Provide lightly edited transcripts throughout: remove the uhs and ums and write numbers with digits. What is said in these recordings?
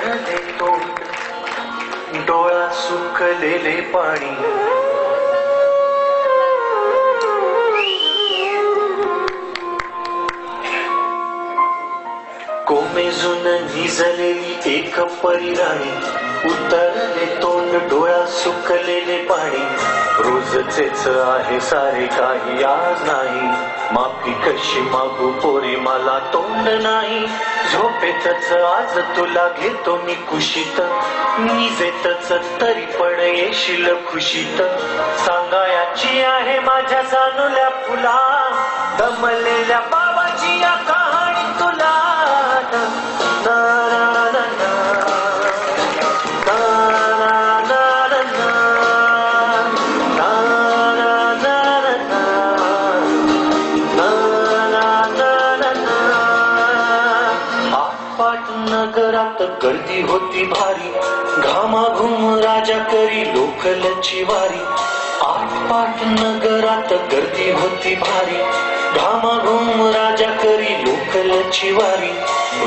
उधळले तोंड डोळा सुकलेले पाणी कोमेजून निजलेली एक परिराणी उतरले तोंड डोळा सुकलेले पाणी रोजचेच आहे सारे काही आज नाही माफी कशी मागू पोरी मला तोंड नाही झोपेतच आज तुला घेतो मी कुशीत निजेतच तरी पण येशील खुशीत सांगायची आहे माझ्या जाणूल्या फुला दमलेल्या बाबाची या कहाणी तुला नगरात गर्दी होती भारी घामाघूम राजा करी लोकलची वारी आटपाट नगरात गर्दी होती भारी घामाघूम राजा करी लोकलची वारी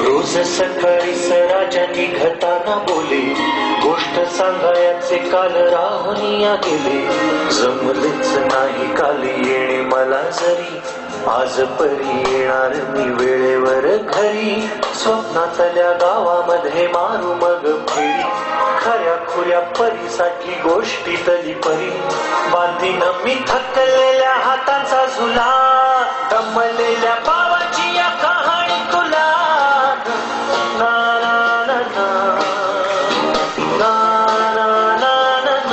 रोज सकाळी राजा निघताना बोले गोष्ट सांगायचे काल राहुनिया गेले जमलेच नाही काल येणे मला जरी आज परी येणार मी वेळेवर घरी स्वप्नातल्या गावामध्ये मारू मग फेरी खऱ्या खुऱ्या परीसाठी गोष्टीतली परी बांधीन मी थकलेल्या हाताचा झुला दमलेल्या बाबाची या कहाणी तुला ना ना ना ना ना ना ना ना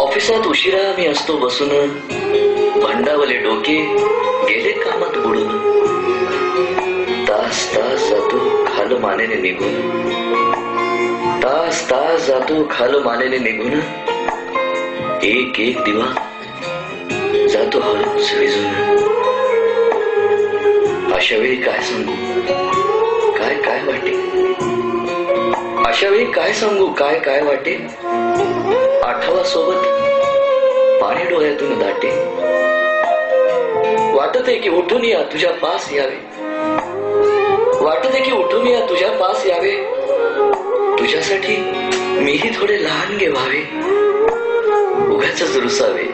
ऑफिसात उशिरा मी असतो बसून भांडावले डोके गेले कामात बुडून तास जातो खाल मानेने निघून एक दिवा जातो हळूच विजून अशा वेळी काय सांगू काय वाटे काय वाटे आठवा सोबत पाणी डोळ्यातून दाटे वाटते की उठून या तुझ्या पास यावे तुझ्यासाठी मीही थोडे लहान गे व्हावे उगाचच रुसावे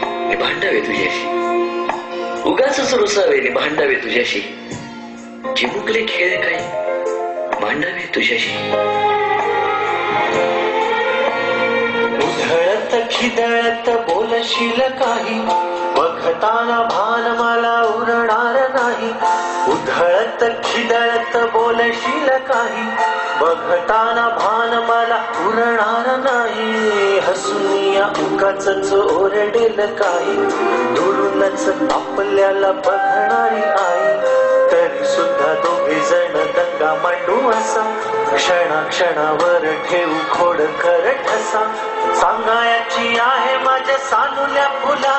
नि भांडावे तुझ्याशी चिमुकले खेळ काही मांडावे तुझ्याशी उधळत खिदळत बोलशील काही बघताना भान मला उरणार नाही उधळत खिदळत बोलशील काही बघताना भान मला उरणार नाही हसून या उगाचच ओरडेल काही दुरूनच आपल्याला बघणारी आई तरी सुद्धा दोघे जण दंगा मांडू असा क्षणावर ठेवू खोड कर ठसा सांगायची आहे माझ्या सानुल्या फुला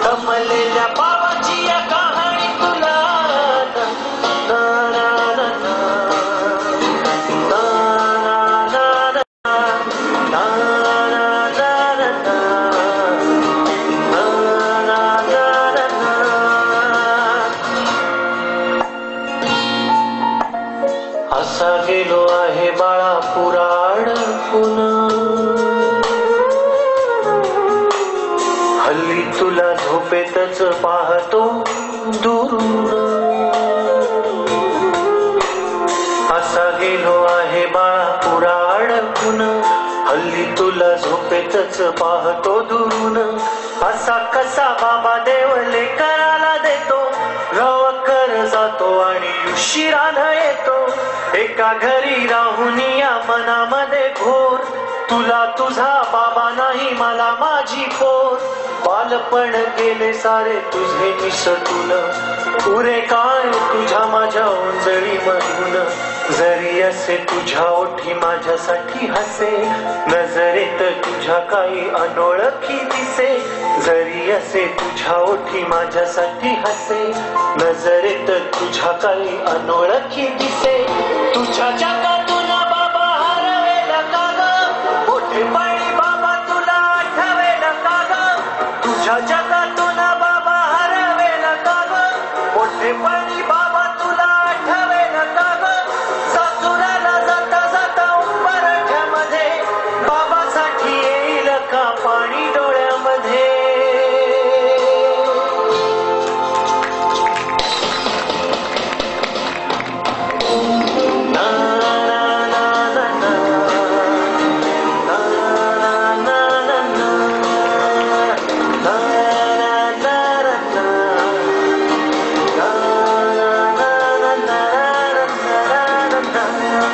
दमलेल्या बाबाची या कहाणी तुला ना ना ना ना असा गेलो आहे बाळा पुराण पुन्हा हल्ली तुला झोपेतच पाहतो दुरून असा गेलो आहे बाळा पुराण पुन्हा हल्ली तुला झोपेतच पाहतो दुरून असा कसा बाबा देवले करायला देतो रवकर जातो आणि उशिरानं येतो एका घरी राहून या मनामध्ये घोर तुला तुझा बाबा नाही मला माझी पोर बालपण गेले सारे तुझे निसटून पुरे काय तुझ्या माझ्या ओंजळी मधून जरी असे तुझ्या ओठी माझ्यासाठी हसे नजरेत तुझ्या काही अनोळखी दिसे जरी असे तुझ्या ओठी माझ्यासाठी हसे नजरेत तुझ्या काही अनोळखी दिसे तुझ्या जगातून बाबा हरवेला का ग ना